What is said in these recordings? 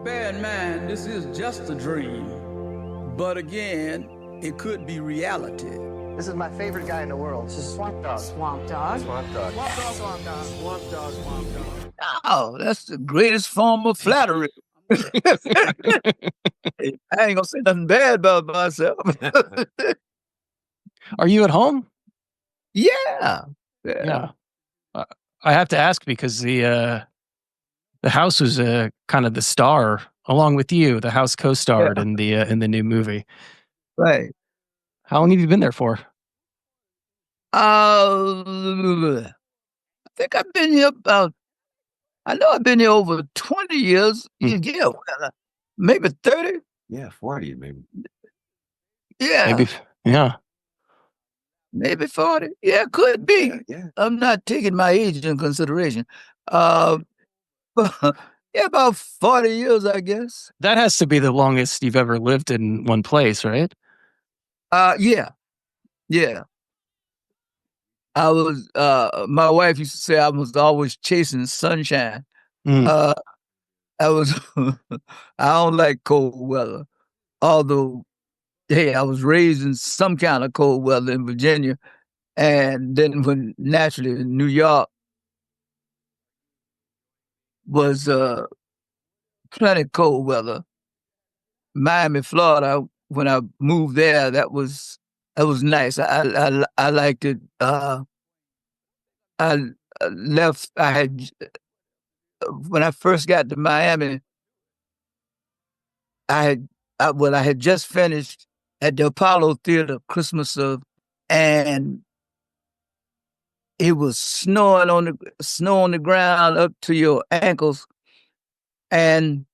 Bear in mind, this is just a dream. But again, it could be reality. This is my favorite guy in the world. This is Swamp Dogg. Swamp Dogg. Swamp Dogg. Swamp Dogg. Swamp Dogg. Swamp Dogg. Swamp Dogg. Oh, that's the greatest form of flattery. I ain't gonna say nothing bad about myself. Are you at home? Yeah. Yeah. I have to ask because the house was kind of the star along with you. The house co-starred in the new movie. Right. How long have you been there for? I think I've been here I know I've been here over 20 years. Yeah, well, maybe 30. Yeah, 40 maybe. Yeah. Maybe 40. Yeah, could be. Yeah. I'm not taking my age in consideration. But yeah, about 40 years, I guess. That has to be the longest you've ever lived in one place, right? Yeah. I was my wife used to say I was always chasing sunshine. I was I don't like cold weather. Although, hey, I was raised in some kind of cold weather in Virginia. And then when naturally New York was plenty cold weather. Miami, Florida, when I moved there, that was nice. I liked it. I left. I had when I first got to Miami. I had just finished at the Apollo Theater Christmas and it was snowing on the ground up to your ankles, and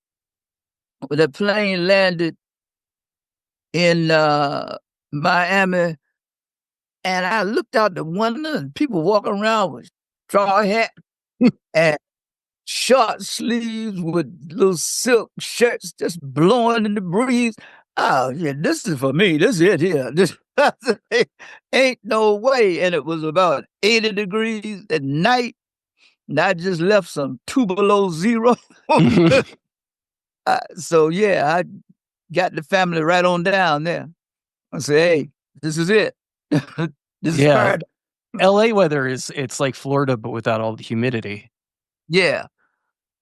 the plane landed in Miami, and I looked out the window, and people walking around with straw hat and short sleeves with little silk shirts just blowing in the breeze. Oh, yeah, this is for me. This is it here. This ain't no way. And it was about 80 degrees at night, and I just left some 2 below zero. So, yeah, I got the family right on down there. I said, hey, this is it. This is paradise. LA weather it's like Florida, but without all the humidity. Yeah.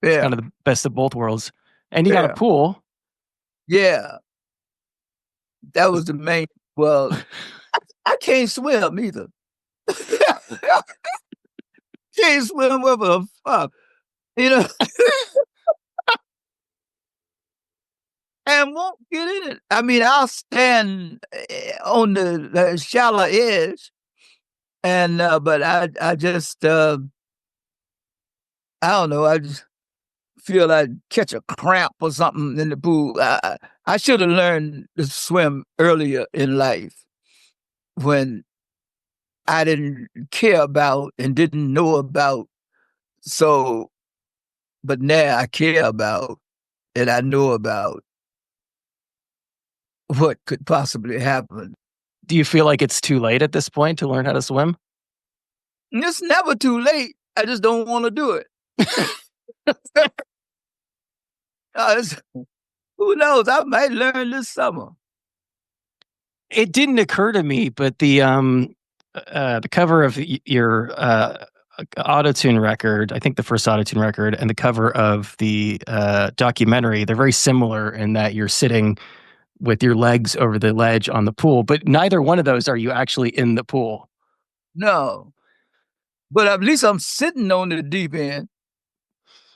It's kind of the best of both worlds. And you got a pool. Yeah. That was the main. Well, I can't swim either. Can't swim with a fuck. You know? And won't get in it. I mean, I'll stand on the shallow edge, and but I just I don't know. I just feel I'd catch a cramp or something in the pool. I should have learned to swim earlier in life when I didn't care about and didn't know about. So, but now I care about and I know about what could possibly happen. Do you feel like it's too late at this point to learn how to swim? It's never too late. I just don't want to do it. Who knows? I might learn this summer. It didn't occur to me, but the cover of your autotune record, I think the first autotune record, and the cover of the documentary, they're very similar in that you're sitting with your legs over the ledge on the pool, but neither one of those are you actually in the pool. No. But at least I'm sitting on the deep end.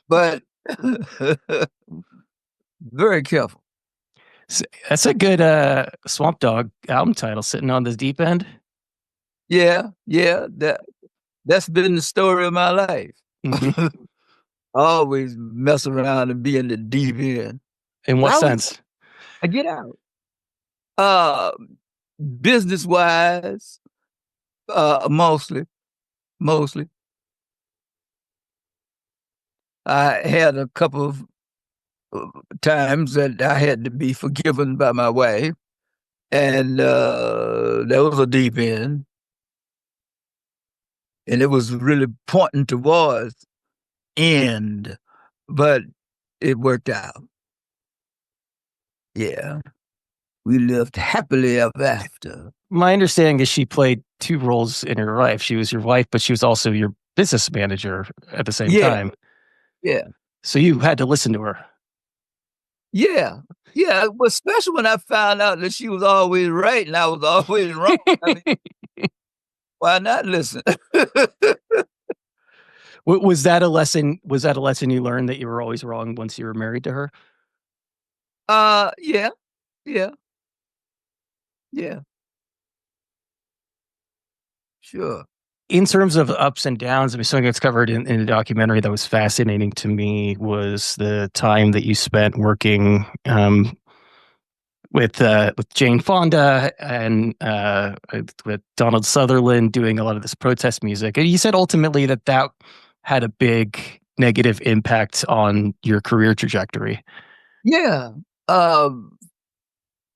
But very careful. That's a good Swamp Dogg album title, Sitting on the Deep End. Yeah. That's been the story of my life. I always mess around and be in the deep end. In what sense? I get out. Business-wise, mostly. I had a couple of times that I had to be forgiven by my wife, and that was a deep end. And it was really pointing towards end, but it worked out. Yeah. We lived happily ever after. My understanding is she played two roles in her life. She was your wife, but she was also your business manager at the same Yeah. time. Yeah. So you had to listen to her. Yeah. Yeah. Well, especially when I found out that she was always right and I was always wrong. I mean, why not listen? Was that a lesson? Was that a lesson you learned that you were always wrong once you were married to her? Yeah. Yeah. Yeah. Sure. In terms of ups and downs, I mean, something that's covered in the documentary that was fascinating to me was the time that you spent working with Jane Fonda and with Donald Sutherland doing a lot of this protest music. And you said ultimately that that had a big negative impact on your career trajectory. Yeah. Um,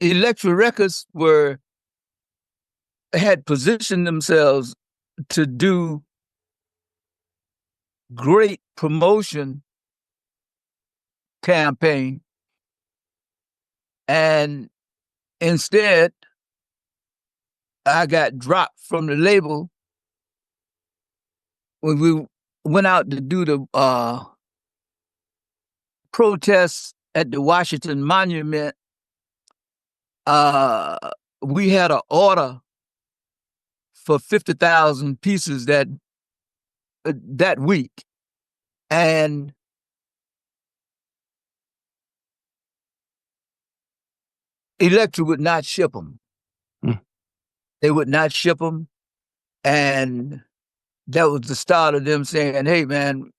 Electric Records had positioned themselves to do great promotion campaign, and instead I got dropped from the label when we went out to do the protests at the Washington Monument. Uh, we had an order for 50,000 pieces that week, and Electra would not ship them. Hmm. They would not ship them, and that was the start of them saying, "Hey, man,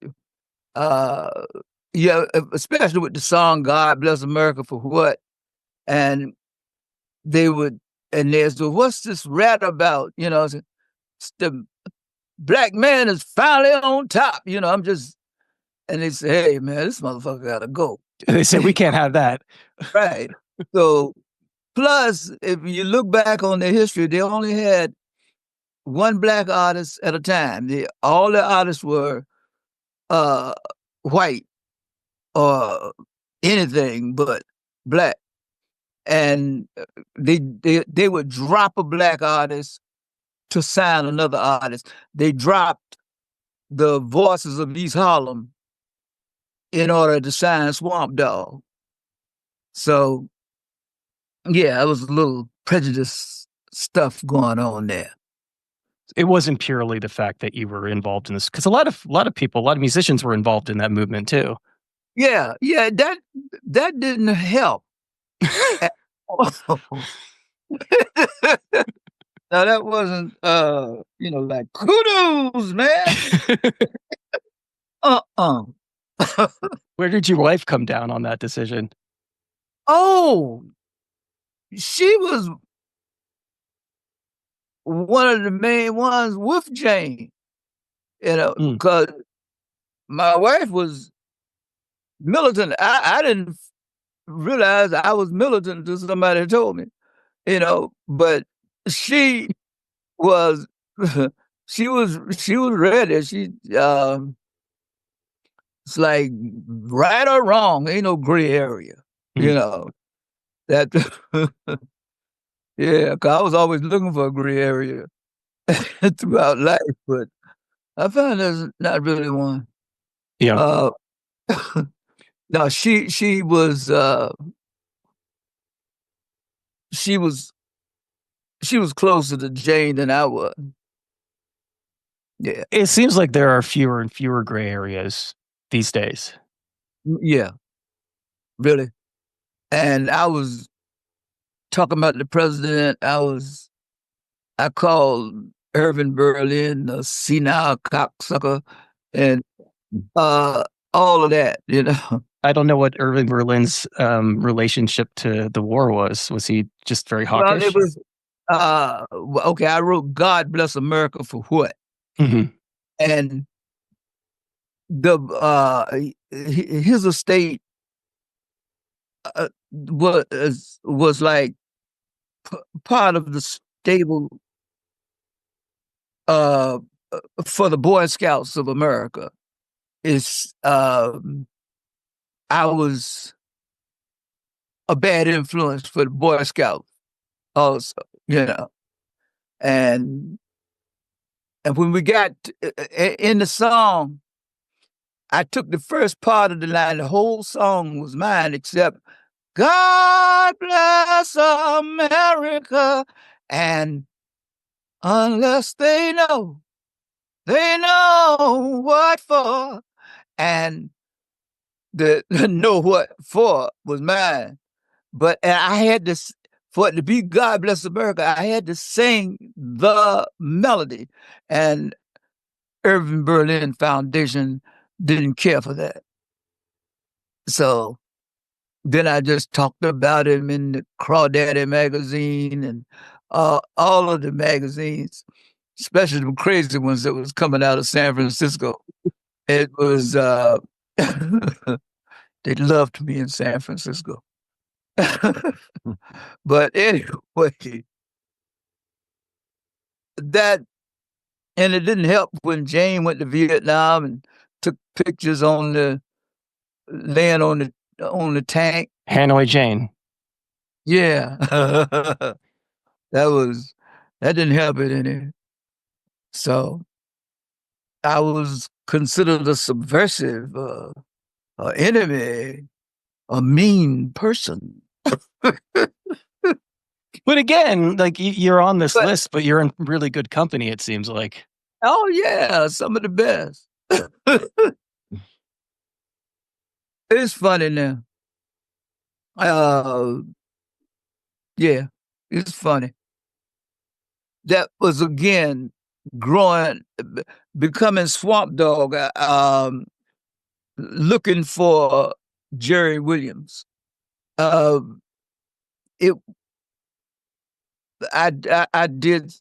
uh, yeah," especially with the song "God Bless America for What," and they would, and they said, "What's this rat about?" It's the black man is finally on top. I'm just, and they say, "Hey, man, this motherfucker gotta go." They said we can't have that. Right. So, plus, if you look back on their history, they only had one black artist at a time. All the artists were uh, white or anything but black, and they would drop a black artist to sign another artist. They dropped the Voices of East Harlem in order to sign Swamp Dogg. So yeah, it was a little prejudice stuff going on there. It wasn't purely the fact that you were involved in this, because a lot of people, a lot of musicians were involved in that movement too. Yeah, yeah, that didn't help. Now that wasn't like kudos, man. Uh-uh. Where did your wife come down on that decision? Oh, she was one of the main ones with Jane, Mm. because my wife was militant. I didn't realize I was militant until somebody told me, but she was she was ready. It's like right or wrong, ain't no gray area, Mm. that yeah, 'cause I was always looking for a gray area throughout life, but I found there's not really one. Yeah. Uh, no, she was she was closer to Jane than I was. Yeah, It seems like there are fewer and fewer gray areas these days. yeah, really. And I was talking about the president. I called Irvin Berlin a senile cocksucker, and uh, all of that. I don't know what Irving Berlin's relationship to the war was. Was he just very Well, it hawkish? was okay. I wrote "God Bless America for What," Hmm. and the his estate was like part of the stable uh, for the Boy Scouts of America. It's I was a bad influence for the Boy Scouts also, and when we got in the song, I took the first part of the line. The whole song was mine, except God bless America, and unless they know what for, and the know what for was mine. But I had to, for it to be God bless America, I had to sing the melody, and Irving Berlin Foundation didn't care for that. So then I just talked about him in the Crawdaddy magazine and all of the magazines, especially the crazy ones that was coming out of San Francisco. It was, they loved me in San Francisco. But anyway, that, and it didn't help when Jane went to Vietnam and took pictures on the laying on the tank. Hanoi Jane. Yeah. That didn't help it any. So I was considered a subversive, an enemy, a mean person. But again, like you're on this But- list, but you're in really good company, it seems like. Oh yeah, some of the best. It's funny now. Yeah, it's funny. That was again becoming Swamp Dogg, looking for Jerry Williams. It I did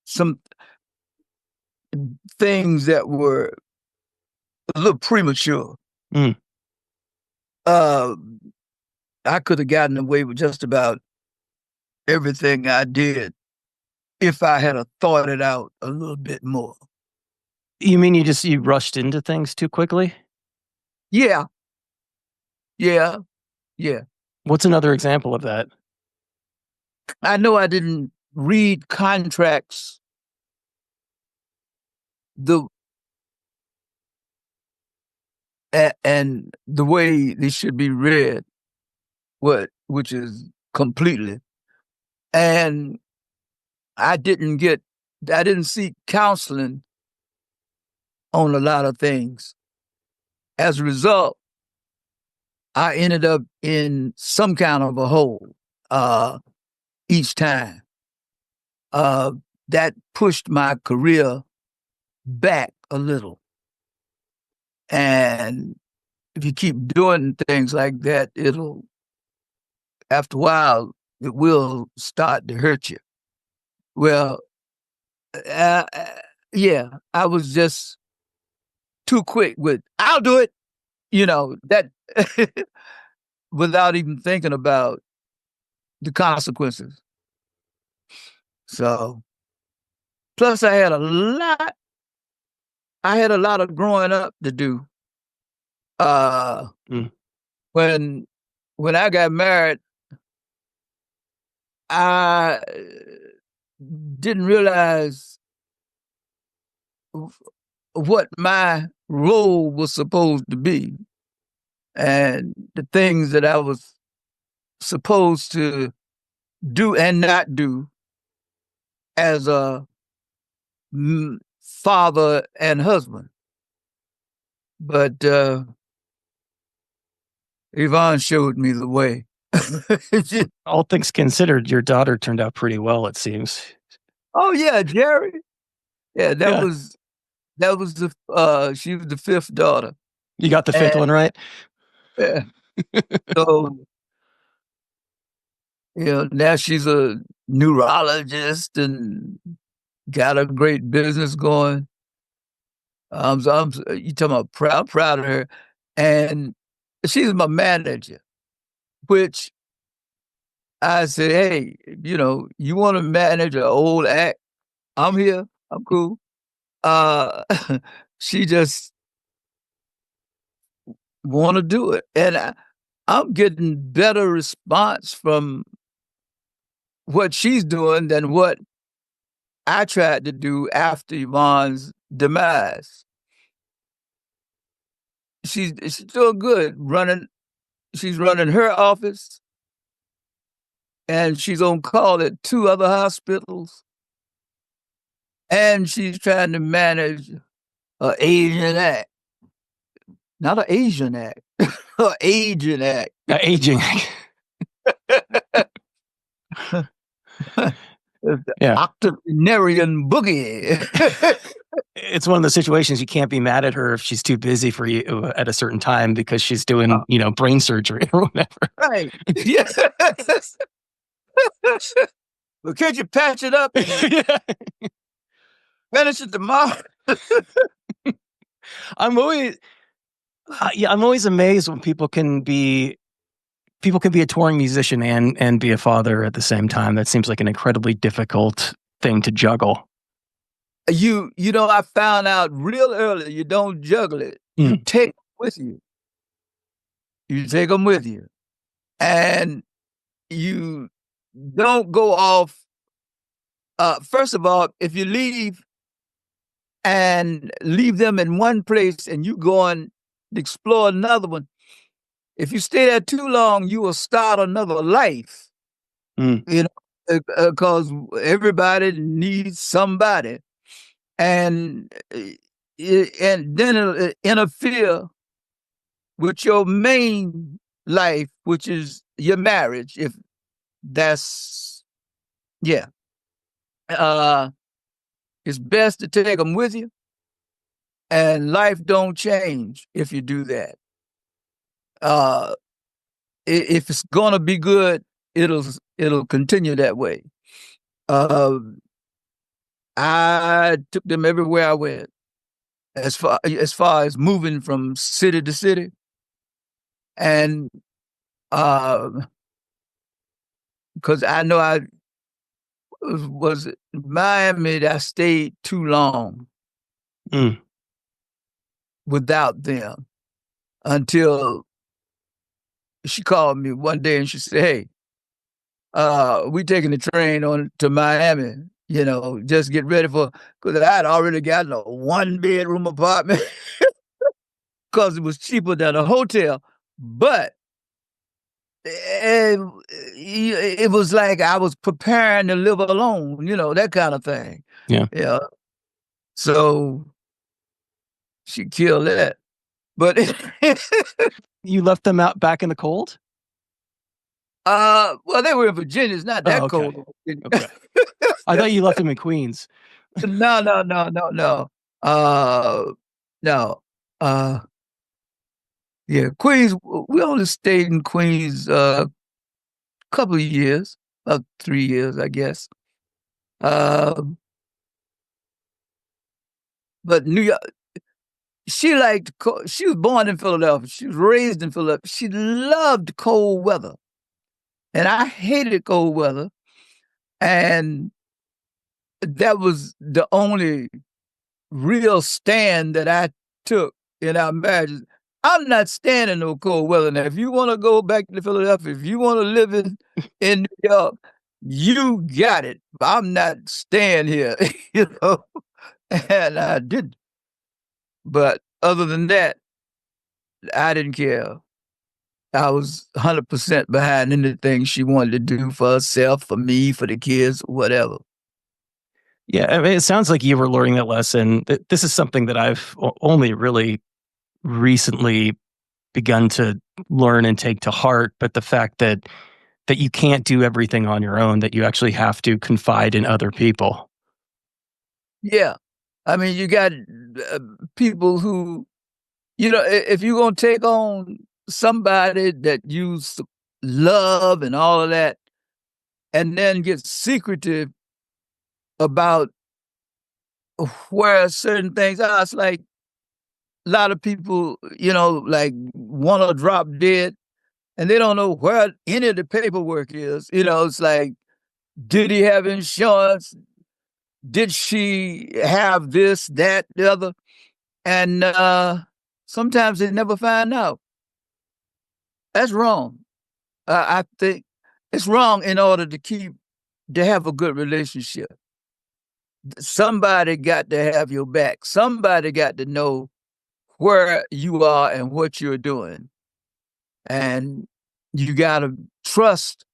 some things that were a little premature. Mm. I could have gotten away with just about everything I did if I had thought it out a little bit more. You mean you rushed into things too quickly? Yeah. What's another example of that? I know I didn't read contracts and the way they should be read, which is completely. And I didn't seek counseling on a lot of things. As a result, I ended up in some kind of a hole each time. That pushed my career back a little. And if you keep doing things like that, after a while, it will start to hurt you. Well, yeah, I was just too quick with, I'll do it, that without even thinking about the consequences. So, plus I had a lot of growing up to do. When I got married, I didn't realize what my role was supposed to be and the things that I was supposed to do and not do as a father and husband. But Yvonne showed me the way. All things considered, your daughter turned out pretty well, it seems. Oh yeah, Jerry. Yeah, that was she was the fifth daughter. You got the fifth one right? Yeah. So, now she's a neurologist and got a great business going. You talking about proud of her. And she's my manager, which I said, hey, you want to manage an old act? I'm here. I'm cool. She just want to do it. And I'm getting better response from what she's doing than what I tried to do after Yvonne's demise. She's doing good running. She's running her office, and she's on call at two other hospitals, and she's trying to manage an Asian act, not an Asian act, an Asian act. Aging. Yeah. Octogenarian boogie. It's one of those situations you can't be mad at her if she's too busy for you at a certain time because she's doing, brain surgery or whatever. Right. Yes. Well, can't you patch it up? Yeah. Finish it tomorrow. I'm always amazed when people can be a touring musician and be a father at the same time. That seems like an incredibly difficult thing to juggle. I found out real early, you don't juggle it. You take them with you. You take them with you. And you don't go off. First of all, if you leave them in one place and you go and explore another one, if you stay there too long, you will start another life. Because everybody needs somebody. And then it'll interfere with your main life, which is your marriage. If that's, yeah. It's best to take them with you, and life don't change if you do that. If it's gonna be good, it'll continue that way. I took them everywhere I went, as far as moving from city to city, and because I know I was Miami. I stayed too long without them until she called me one day and she said, "Hey, we taking the train on to Miami. Just get ready because I had already gotten a 1-bedroom apartment because it was cheaper than a hotel, but it was like I was preparing to live alone, that kind of thing. Yeah. So she killed that. But you left them out back in the cold? Well, they were in Virginia. It's not that cold. Okay. I thought you left them in Queens. No. No. Yeah, Queens. We only stayed in Queens a couple of years, about 3 years, I guess. But New York. She was born in Philadelphia. She was raised in Philadelphia. She loved cold weather. And I hated cold weather. And that was the only real stand that I took in our marriage. I'm not standing no cold weather. Now, if you want to go back to Philadelphia, if you want to live in New York, you got it. I'm not staying here, And I didn't. But other than that, I didn't care. I was 100% behind anything she wanted to do for herself, for me, for the kids, whatever. Yeah, I mean, it sounds like you were learning that lesson. This is something that I've only really recently begun to learn and take to heart. But the fact that you can't do everything on your own, that you actually have to confide in other people. Yeah. I mean, you got people who, if you're going to take on somebody that you love and all of that, and then get secretive about where certain things are, it's like a lot of people, like want to drop dead and they don't know where any of the paperwork is. It's like, did he have insurance? Did she have this, that, the other? And sometimes they never find out. That's wrong. I think it's wrong in order to have a good relationship. Somebody got to have your back. Somebody got to know where you are and what you're doing. And you got to trust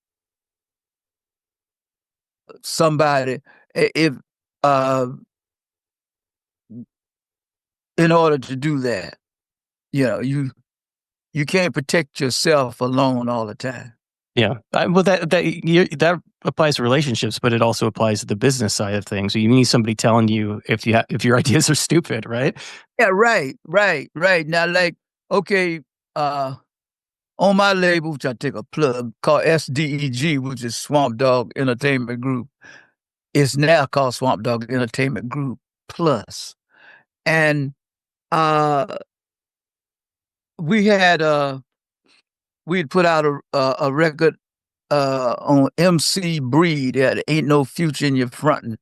somebody if uh in order to do that. You can't protect yourself alone all the time. Yeah. Well, that applies to relationships, but it also applies to the business side of things. You need somebody telling you if your ideas are stupid, right? Yeah, right. Now, like, okay, on my label, which I take a plug, called SDEG, which is Swamp Dogg Entertainment Group. It's now called Swamp Dogg Entertainment Group Plus. And uh we'd put out a record on MC Breed that Ain't No Future in Your Frontin'.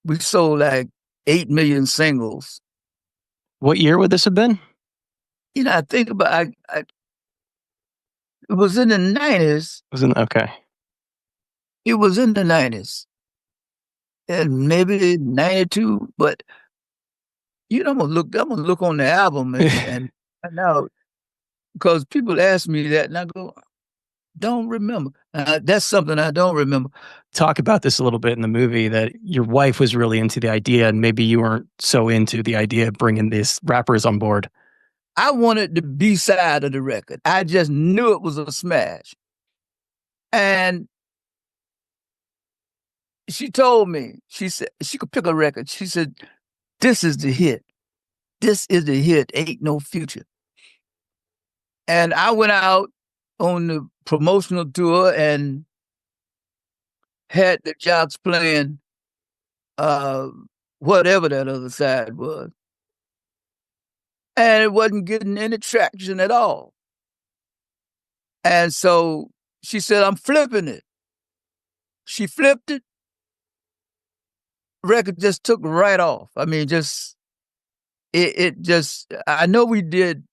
We sold like 8 million singles. What year would this have been? I think about it was in the 90s. Okay. It was in the 90s. And maybe 92, but I'm gonna look on the album and find out, because people ask me that and I go, don't remember. That's something I don't remember. Talk about this a little bit in the movie, that your wife was really into the idea and maybe you weren't so into the idea of bringing these rappers on board. I wanted the B side of the record. I just knew it was a smash. And she told me, she said she could pick a record. She said, this is the hit. This is the hit. Ain't No Future. And I went out on the promotional tour and had the jocks playing whatever that other side was. And it wasn't getting any traction at all. And so she said, I'm flipping it. She flipped it. Record just took right off. I mean, I know we did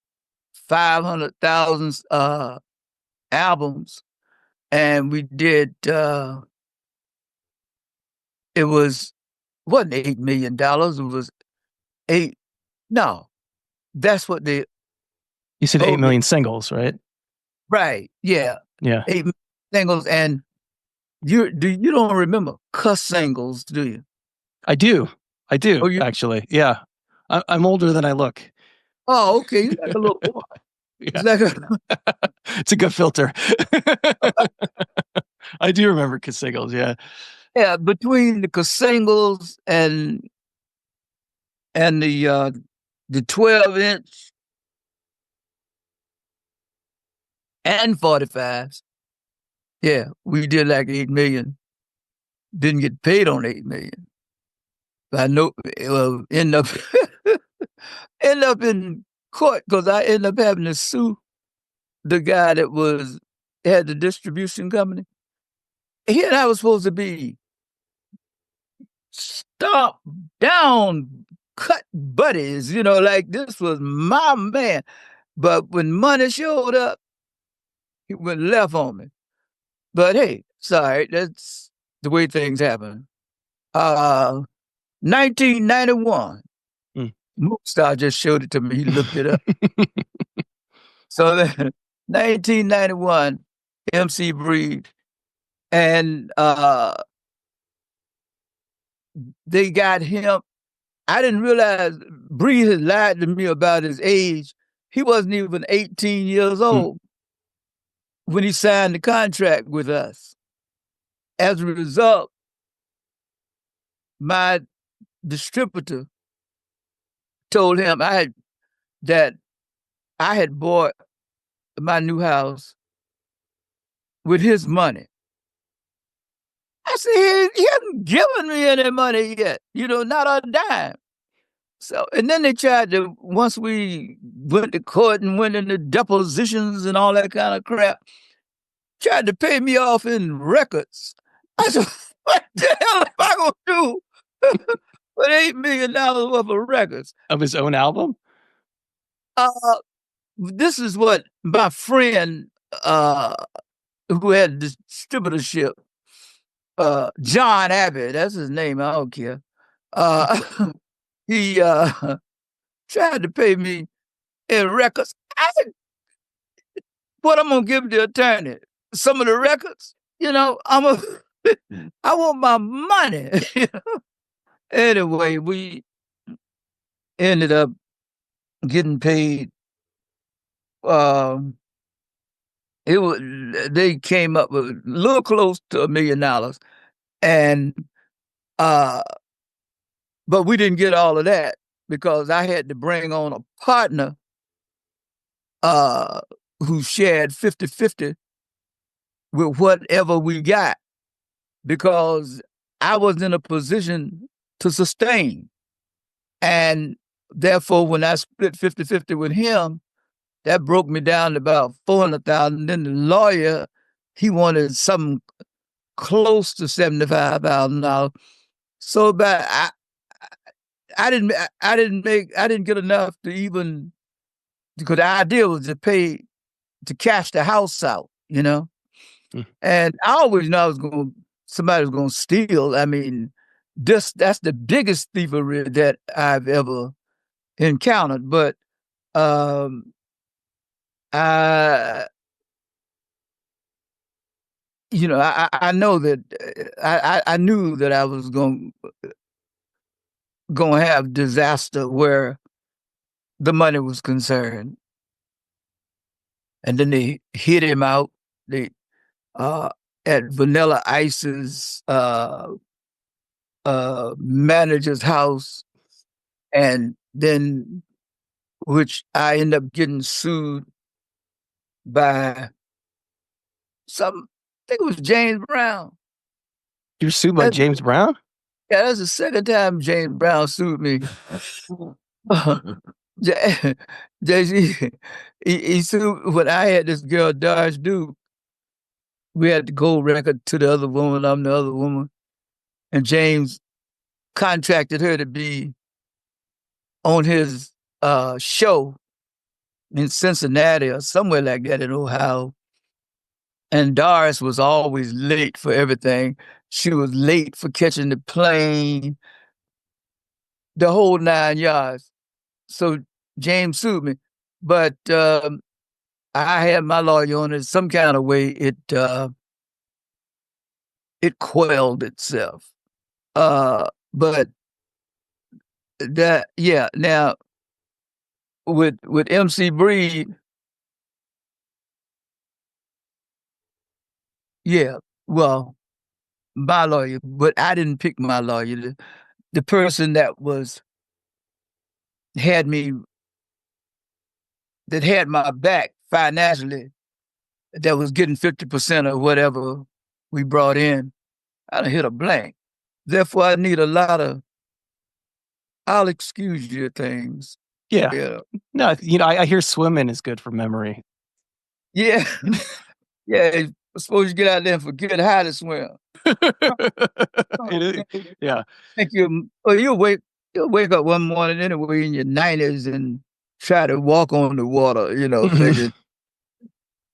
500,000 albums, and we did, it wasn't $8 million. It was no, that's what you said 8 million singles, right? Right. Yeah. Yeah. 8 singles. And you don't remember cuss singles, do you? I do. Actually. Yeah. I'm older than I look. Oh, okay. You're like a little boy. Yeah. It's a good filter. I do remember cuss singles. Yeah. Yeah. Between the cuss singles and the 12-inch and 45s. Yeah, we did like 8 million. Didn't get paid on 8 million. But I know end up in court, because I ended up having to sue the guy that had the distribution company. He and I was supposed to be stomped down, cut buddies, like this was my man. But when money showed up, he went left on me. But hey, sorry, that's the way things happen. 1991. Moonstar just showed it to me. He looked it up. So then, 1991, MC Breed, and they got him. I didn't realize Breed had lied to me about his age. He wasn't even 18 years old when he signed the contract with us. As a result, my distributor told him that I had bought my new house with his money. I said, he hasn't given me any money yet, not a dime. So, and then they tried to, once we went to court and went into depositions and all that kind of crap, tried to pay me off in records. I said, what the hell am I going to do with $8 million worth of records? Of his own album? this is what my friend who had distributorship, John Abbott, that's his name, I don't care. He tried to pay me in records. I said, what I'm gonna give the attorney? Some of the records, I want my money. Anyway, we ended up getting paid. They came up with a little close to $1 million, and but we didn't get all of that because I had to bring on a partner who shared 50-50 with whatever we got, because I was in a position to sustain. And therefore, when I split 50-50 with him, that broke me down to about $400,000. Then the lawyer, he wanted something close to $75,000. So, but I didn't get enough to even, because the idea was to cash the house out, And I always know somebody was going to steal. I mean, that's the biggest thievery that I've ever encountered. But I know that I knew that I was going to have disaster where the money was concerned. And then they hit him out. They at Vanilla Ice's manager's house, and then which I end up getting sued by I think it was James Brown. You're sued by James Brown? Yeah, that's the second time James Brown sued me. Jay-Z, he sued when I had this girl, Doris Duke. We had the gold record to the other woman. I'm the other woman. And James contracted her to be on his show in Cincinnati or somewhere like that in Ohio. And Doris was always late for everything. She was late for catching the plane, the whole 9 yards. So James sued me. But I had my lawyer on it. Some kind of way it quelled itself. But now with MC Breed, well, my lawyer, but I didn't pick my lawyer. The person that had my back financially, that was getting 50% of whatever we brought in, I done hit a blank. Therefore, I need a lot of, I'll excuse you things. Yeah. No, I hear swimming is good for memory. Yeah. Yeah. Suppose you get out there and forget how to swim. Yeah. Think you'll wake up one morning anyway in your 90s and try to walk on the water, thinking,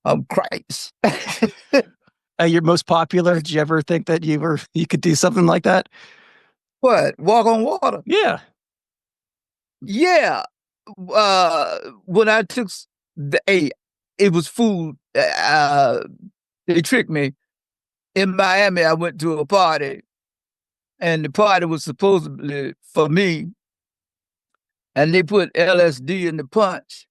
I'm Christ. Your most popular, did you ever think that you could do something like that? What? Walk on water? Yeah. Yeah. When I took it was food. They tricked me. In Miami, I went to a party, and the party was supposedly for me, and they put LSD in the punch.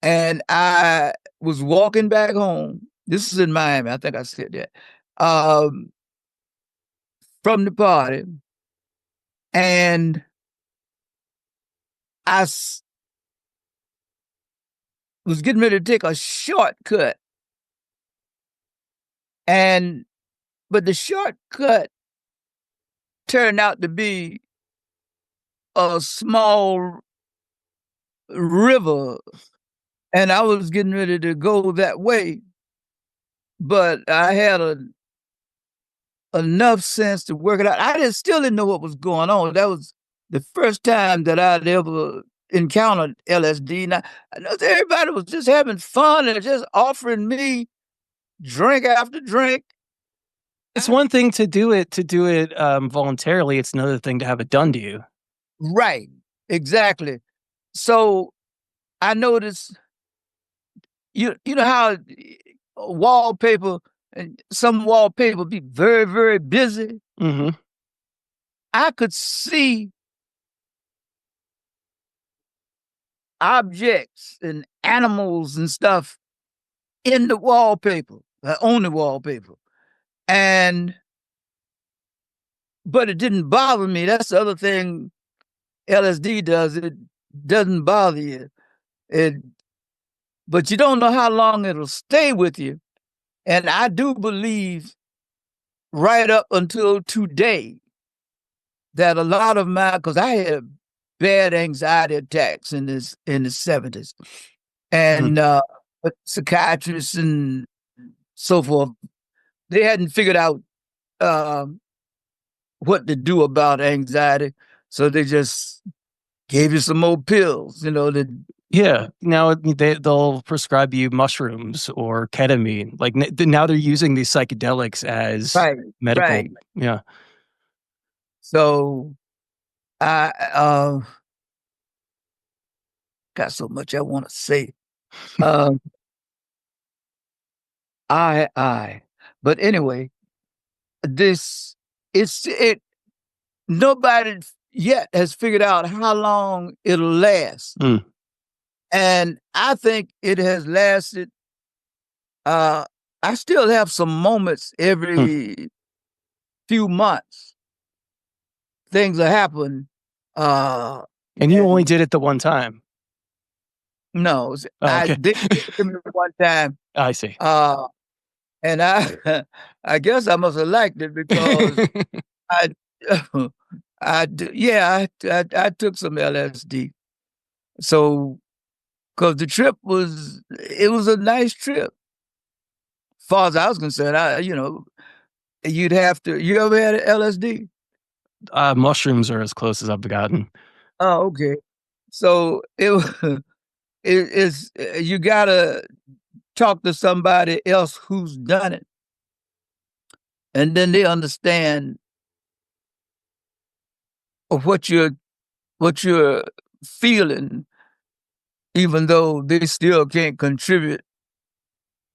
And I was walking back home. This is in Miami. I think I said that. From the party. And I was getting ready to take a shortcut. But the shortcut turned out to be a small river. And I was getting ready to go that way. But I had enough sense to work it out. I still didn't know what was going on. That was the first time that I'd ever encountered LSD. Now, I know everybody was just having fun and just offering me drink after drink. It's one thing to do it voluntarily. It's another thing to have it done to you. Right. Exactly. So I noticed, you know how wallpaper and some wallpaper be very, very busy. Mm-hmm. I could see objects and animals and stuff in the wallpaper, on the wallpaper. But it didn't bother me. That's the other thing LSD does. It doesn't bother you. But you don't know how long it'll stay with you. And I do believe right up until today that a lot of because I had bad anxiety attacks in the 70s. And psychiatrists and so forth, they hadn't figured out what to do about anxiety. So they just gave you some more pills, Yeah. Now they'll prescribe you mushrooms or ketamine. Like now they're using these psychedelics as medical. Right. Yeah. So I got so much I want to say. But anyway, it nobody yet has figured out how long it'll last. Mm. And I think it has lasted. I still have some moments every few months. Things will happen. And you only did it the one time. No, okay. I did it one time. I see. And I guess I must have liked it because I took some LSD. So, because the trip was a nice trip. As far as I was concerned, you'd have to. You ever had LSD? Mushrooms are as close as I've gotten. Oh, okay. So it's you gotta talk to somebody else who's done it, and then they understand of what you're feeling, even though they still can't contribute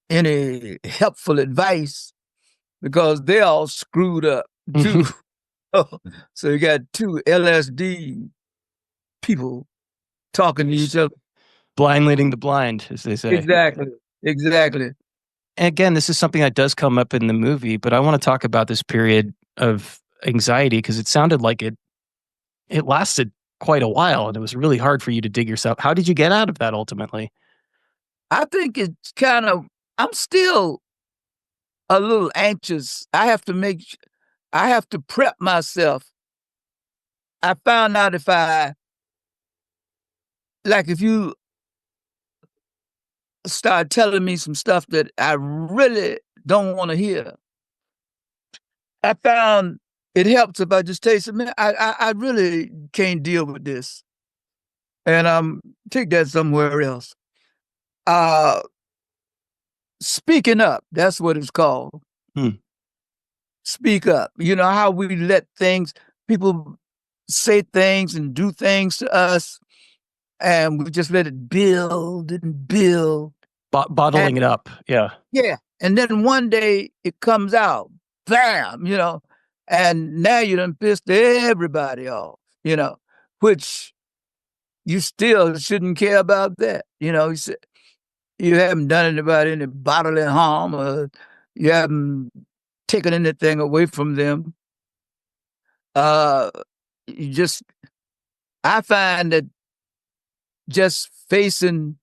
any helpful advice because they're all screwed up too. So you got two LSD people talking to each other. Blind leading the blind, as they say. Exactly. And again, this is something that does come up in the movie, but I want to talk about this period of anxiety because it sounded like it lasted quite a while and it was really hard for you to dig yourself. How did you get out of that ultimately? I think it's I'm still a little anxious. I have to prep myself. I found out if you start telling me some stuff that I really don't want to hear, I found it helps if I just tell you, man, I really can't deal with this. And take that somewhere else. Speaking up, that's what it's called. Speak up. You know how we let people say things and do things to us, and we just let it build and build. Bottling it up. Yeah. Yeah. And then one day it comes out, bam, and now you done pissed everybody off, which you still shouldn't care about that. You haven't done anybody any bodily harm or you haven't taken anything away from them. I find that just facing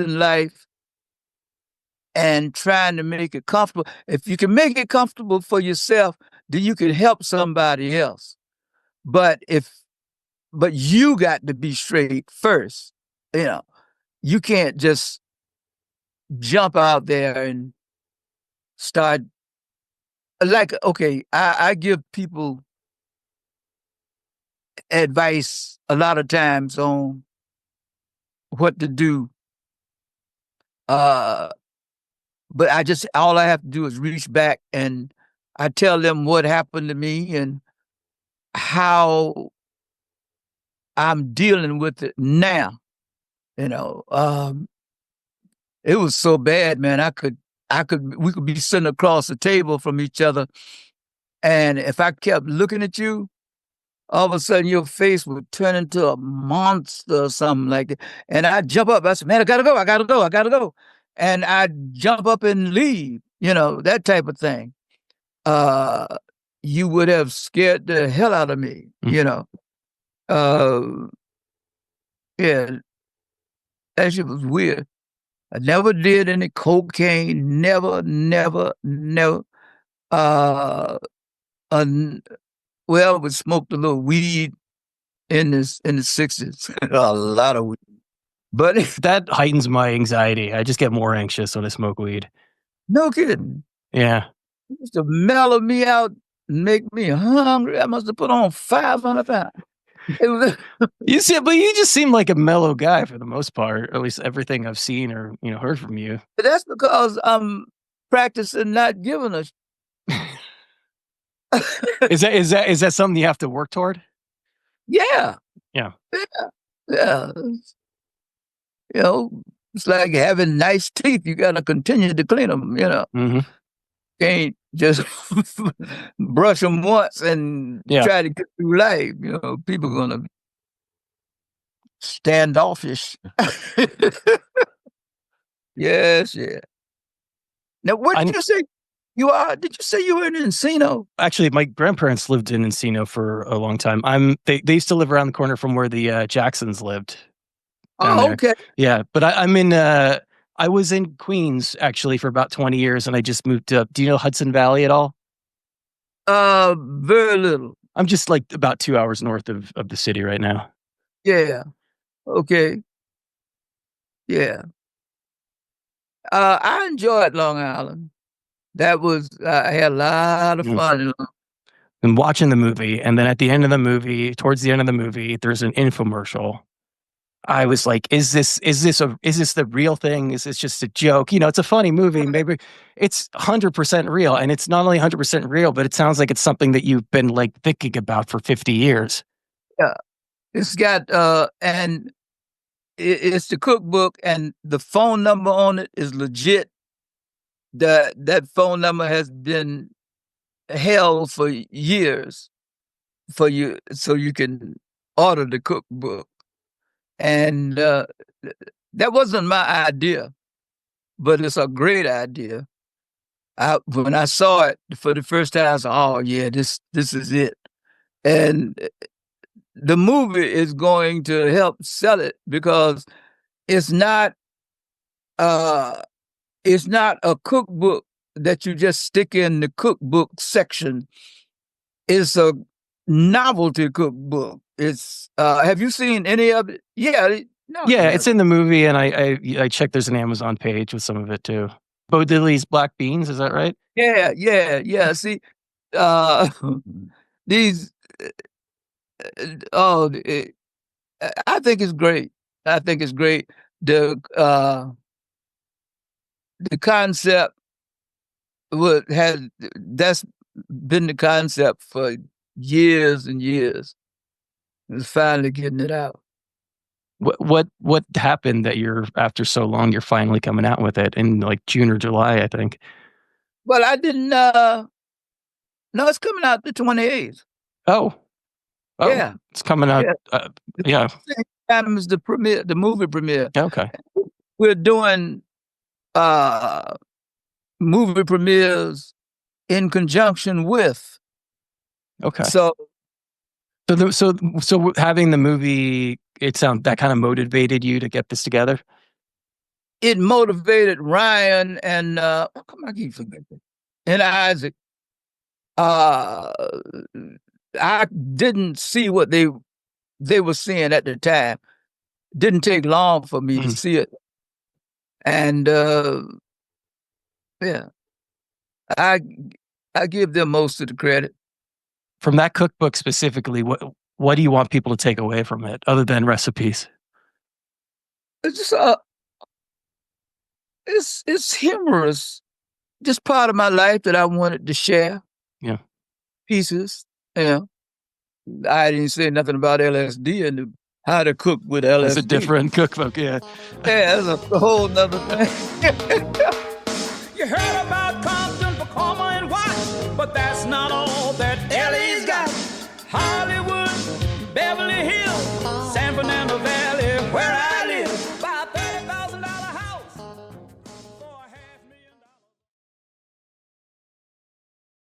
life and trying to make it comfortable. If you can make it comfortable for yourself, then you can help somebody else. But you got to be straight first. You can't just jump out there and start okay, I give people advice a lot of times on what to do. But all I have to do is reach back and I tell them what happened to me and how I'm dealing with it now. You know, it was so bad, man. We could be sitting across the table from each other. And if I kept looking at you, all of a sudden your face would turn into a monster or something like that. And I'd jump up. I said, man, I gotta go. I gotta go. I gotta go. And I'd jump up and leave, that type of thing. You would have scared the hell out of me, Uh, yeah, that shit was weird. I never did any cocaine, never, never, never. Uh, well, we smoked a little weed in the 60s, a lot of weed. But That heightens my anxiety. I just get more anxious when I smoke weed. no kidding. Yeah. It used to mellow me out and make me hungry. I must have put on 500 pounds. It was, But you just seem like a mellow guy for the most part, or at least everything I've seen or heard from you. that's because I'm practicing not giving a. Is that something you have to work toward? Yeah. Yeah. Yeah. It's like having nice teeth. You got to continue to clean them, Mm-hmm. Can't just brush them once and try to get through life. People are going to standoffish. Yes, yeah. Now, what did you say you are? Did you say you were in Encino? Actually, my grandparents lived in Encino for a long time. They used to live around the corner from where the Jacksons lived. Oh, okay. Yeah, but I'm in. I was in Queens actually for about 20 years, and I just moved up. Do you know Hudson Valley at all? Very little. I'm just like about 2 hours north of the city right now. Yeah. Okay. Yeah. I enjoyed Long Island. I had a lot of fun. And watching the movie, and then towards the end of the movie, there's an infomercial. I was like, is this the real thing? Is this just a joke? It's a funny movie. Maybe it's 100% real. And it's not only 100% real, but it sounds like it's something that you've been like thinking about for 50 years. Yeah. It's got, and it's the cookbook and the phone number on it is legit. That phone number has been held for years for you, so you can order the cookbook. And that wasn't my idea, but it's a great idea. When I saw it for the first time, I said, "Oh yeah, this is it." And the movie is going to help sell it because it's not a cookbook that you just stick in the cookbook section. It's a novelty cookbook. It's have you seen any of it? Yeah. No, yeah, it's in the movie, and I checked. There's an Amazon page with some of it too. Bo Diddley's Black Beans, is that right? Yeah. See, these. I think it's great. I think it's great. The concept that's been the concept for years and years. It's finally getting it out. What happened that after so long you're finally coming out with it in like June or July, I think? Well, I didn't. No, it's coming out the 28th. Oh, yeah, it's coming out. Yeah, same time as the movie premiere. Okay, we're doing movie premieres in conjunction with. Okay, so having the movie, that kind of motivated you to get this together. It motivated Ryan and how come I keep forgetting? And Isaac. I didn't see what they were seeing at the time. Didn't take long for me to see it. And yeah, I give them most of the credit. From that cookbook specifically, what do you want people to take away from it other than recipes? It's just, it's humorous. Just part of my life that I wanted to share. Yeah. Pieces. Yeah. I didn't say nothing about LSD and how to cook with LSD. It's a different cookbook, yeah. Yeah, that's a whole nother thing. You heard about